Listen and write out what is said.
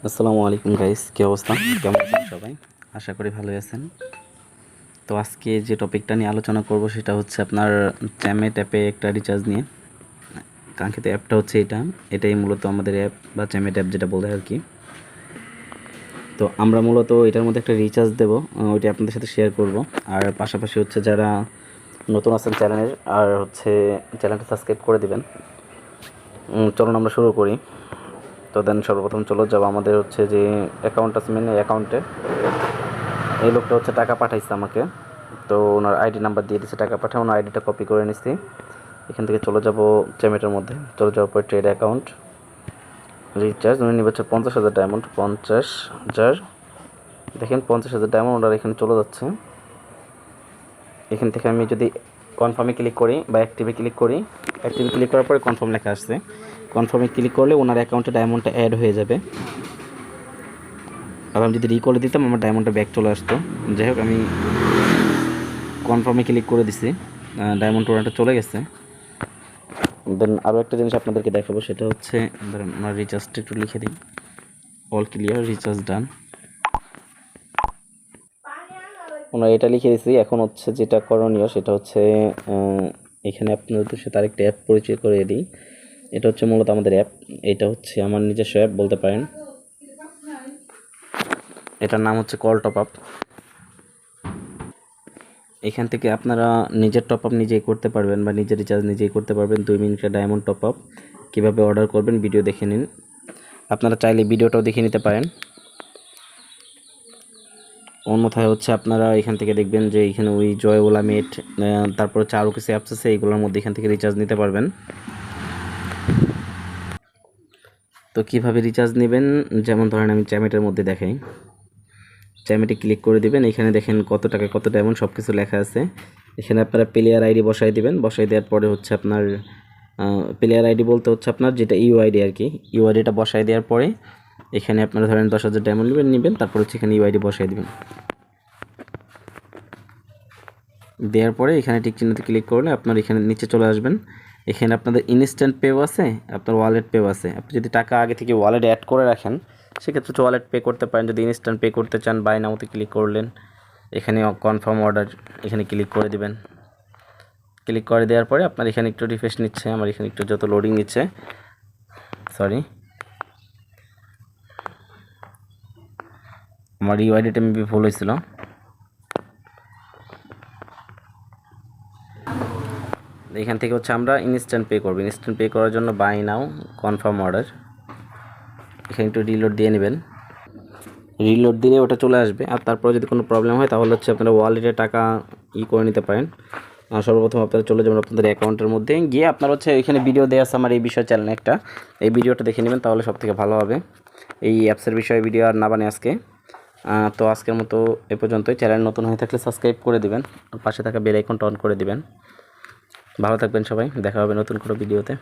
আসসালামু আলাইকুম গাইস, কি অবস্থা? কেমন আছেন সবাই? আশা করি ভালোই আছেন। তো আজকে যে টপিকটা নিয়ে আলোচনা করব সেটা হচ্ছে আপনার চ্যামেট অ্যাপে একটা রিচার্জ নিয়ে। কাঙ্ক্ষিত অ্যাপটা হচ্ছে এটাই মূলত আমাদের অ্যাপ বা চ্যামেট অ্যাপ যেটা বলে আর কি। তো আমরা মূলত এটার মধ্যে একটা রিচার্জ দেবো, ওইটা আপনাদের সাথে শেয়ার করব। আর পাশাপাশি হচ্ছে যারা নতুন আছেন চ্যানেলের আর হচ্ছে চ্যানেলটা সাবস্ক্রাইব করে দিবেন। চলুন আমরা শুরু করি। তো দেন সর্বপ্রথম চলে যাবো আমাদের হচ্ছে যে অ্যাকাউন্ট আছে, মেন অ্যাকাউন্টে এই লোকটা হচ্ছে টাকা পাঠাইছে আমাকে। তো ওনার আইডি নাম্বার দিয়ে দিচ্ছে, টাকা পাঠায় ওনার আইডিটা কপি করে নিচ্ছি। এখান থেকে চলে যাব চ্যামেটের মধ্যে, চলে যাওয়ার পর ট্রেড অ্যাকাউন্ট রিচার্জ উনি নিবে হচ্ছে 50,000 ডায়মন্ড। 50,000 দেখেন, 50,000 ডায়মন্ড ওনার এখানে চলে যাচ্ছে। এখান থেকে আমি যদি কনফার্মে ক্লিক করি বা অ্যাক্টিভে ক্লিক করি, অ্যাক্টিভে ক্লিক করার পরে কনফার্ম লেখা আসছে। কনফার্মে ক্লিক করলে ওনার অ্যাকাউন্টে ডায়মন্ডটা অ্যাড হয়ে যাবে। আর আমি যদি রিকলে দিতাম আমার ডায়মন্ডটা ব্যাক চলে আসতো। যাই হোক, আমি কনফার্মে ক্লিক করে দিছি, ডায়মন্ড টোনাটা চলে গেছে। দেন আরও একটা জিনিস আপনাদেরকে দেখাবো, সেটা হচ্ছে ধরেন আমার রিচার্জটা একটু লিখে দিই, অল ক্লিয়ার, রিচার্জ ডান। ওনার এটা লিখে দিছি। এখন হচ্ছে যেটা করণীয় সেটা হচ্ছে এখানে আপনাদের সাথে আরেকটা অ্যাপ পরিচয় করে দিই। এটা হচ্ছে মূলত আমাদের অ্যাপ, এটা হচ্ছে আমার নিজস্ব অ্যাপ বলতে পারেন। এটার নাম হচ্ছে কল টপ আপ। এখান থেকে আপনারা নিজের টপ আপ নিজেই করতে পারবেন বা নিজের রিচার্জ নিজেই করতে পারবেন। 2 মিনিটের ডায়মন্ড টপ আপ কীভাবে অর্ডার করবেন ভিডিও দেখে নিন। আপনারা চাইলে ভিডিওটাও দেখে নিতে পারেন। অন্যথায় হচ্ছে আপনারা এখান থেকে দেখবেন যে এখানে ওই জয় ওলা মেট, তারপর হচ্ছে আরও কিছু অ্যাপস আছে, এইগুলোর মধ্যে এখান থেকে রিচার্জ নিতে পারবেন। তো কীভাবে রিচার্জ নেবেন, যেমন ধরেন আমি চ্যামেটের মধ্যে দেখাই। চ্যামেটে ক্লিক করে দিবেন, এখানে দেখেন কত টাকা কত ডায়মন্ড সব কিছু লেখা আছে। এখানে আপনারা প্লেয়ার আইডি বসাই দিবেন। বসাই দেওয়ার পরে হচ্ছে আপনার প্লেয়ার আইডি বলতে হচ্ছে আপনার যেটা ইউআইডি আর কি, ইউআইডিটা বসাই দেওয়ার পরে এখানে আপনারা ধরেন 10,000 ডায়মন্ড নেবেন, তারপর হচ্ছে এখানে ইউআইডি বসাই দিবেন। দেওয়ার পরে এখানে টিক চিহ্নতে ক্লিক করলে আপনার এখানে নিচে চলে আসবেন। এখানে আপনাদের ইনস্ট্যান্ট পেও আছে, আপনার ওয়ালেট পেও আছে। আপনি যদি টাকা আগে থেকে ওয়ালেটে অ্যাড করে রাখেন সেক্ষেত্রে হচ্ছে ওয়ালেট পে করতে পারেন। যদি ইনস্ট্যান্ট পে করতে চান বাই নাওতে ক্লিক করলেন, এখানে কনফার্ম অর্ডার এখানে ক্লিক করে দিবেন। ক্লিক করে দেওয়ার পরে আপনার এখানে একটু রিফ্রেশ নিচ্ছে, আমার এখানে একটু যত লোডিং নিচ্ছে, সরি আমার ইউআইডিটা মেবি ভুল হয়েছিল। এখান থেকে হচ্ছে আমরা ইনস্ট্যান্ট পে করব। ইনস্ট্যান্ট পে করার জন্য বাই নাও কনফার্ম অর্ডার এখানে একটু রিলোড দিয়ে নেবেন। রিলোড দিলে ওটা চলে আসবে। আর তারপরে যদি কোনো প্রবলেম হয় তাহলে হচ্ছে আপনারা ওয়ালেটে টাকা করে নিতে পারেন। সর্বপ্রথম আপনারা চলে যাবেন আপনাদের অ্যাকাউন্টের মধ্যে গিয়ে, আপনার হচ্ছে এখানে ভিডিও দেওয়া আছে আমার এই বিষয় চ্যানেলে একটা, এই ভিডিওটা দেখে নেবেন তাহলে সব থেকে ভালো হবে। এই অ্যাপসের বিষয়ে ভিডিও আর না বানিয়ে আজকে। তো আজকের মতো এ পর্যন্তই। চ্যানেল নতুন হয়ে থাকলে সাবস্ক্রাইব করে দিবেন, পাশে থাকা বেল আইকনটা অন করে দিবেন। ভালো থাকবেন সবাই, দেখা হবে নতুন কোনো ভিডিওতে।